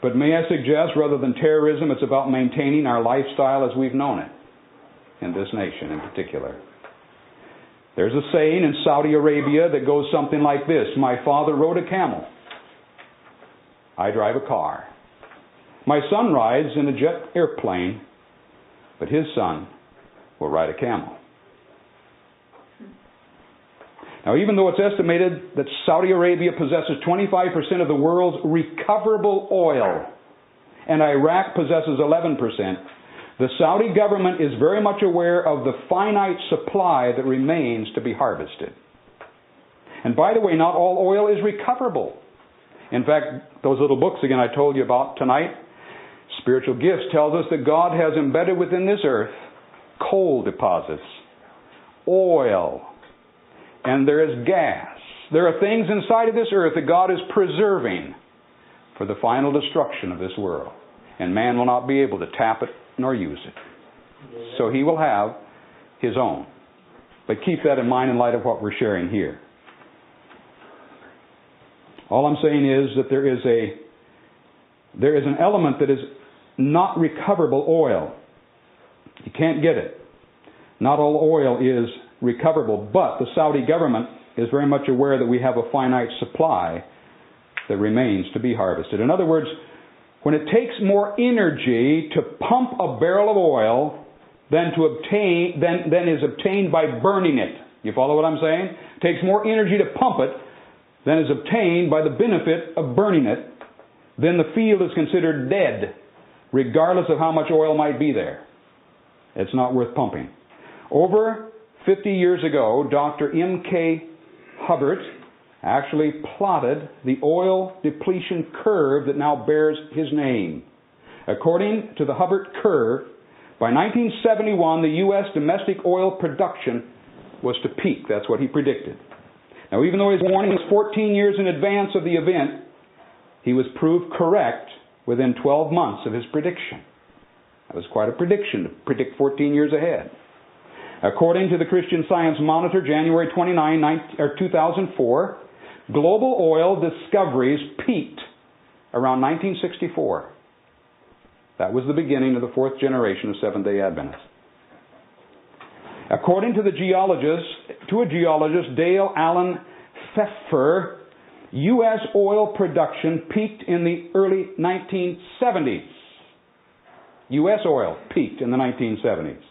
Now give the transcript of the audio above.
But may I suggest, rather than terrorism, it's about maintaining our lifestyle as we've known it in this nation in particular. There's a saying in Saudi Arabia that goes something like this: my father rode a camel, I drive a car. My son rides in a jet airplane, but his son will ride a camel. Now, even though it's estimated that Saudi Arabia possesses 25% of the world's recoverable oil, and Iraq possesses 11%, the Saudi government is very much aware of the finite supply that remains to be harvested. And by the way, not all oil is recoverable. In fact, those little books again I told you about tonight, Spiritual Gifts, tells us that God has embedded within this earth coal deposits, oil, and there is gas. There are things inside of this earth that God is preserving for the final destruction of this world. And man will not be able to tap it nor use it. So he will have his own. But keep that in mind in light of what we're sharing here. All I'm saying is that there is an element that is not recoverable oil. You can't get it. Not all oil is recoverable, but the Saudi government is very much aware that we have a finite supply that remains to be harvested. In other words, when it takes more energy to pump a barrel of oil than is obtained by burning it. You follow what I'm saying? It takes more energy to pump it than is obtained by the benefit of burning it. Then the field is considered dead, regardless of how much oil might be there. It's not worth pumping. Over 50 years ago, Dr. M.K. Hubbard actually plotted the oil depletion curve that now bears his name. According to the Hubbard curve, by 1971, the U.S. domestic oil production was to peak. That's what he predicted. Now, even though his warning was 14 years in advance of the event, he was proved correct within 12 months of his prediction. That was quite a prediction to predict 14 years ahead. According to the Christian Science Monitor, January 29, 2004, global oil discoveries peaked around 1964. That was the beginning of the fourth generation of Seventh-day Adventists. According to a geologist, Dale Allen Pfeffer, U.S. oil production peaked in the early 1970s. U.S. oil peaked in the 1970s.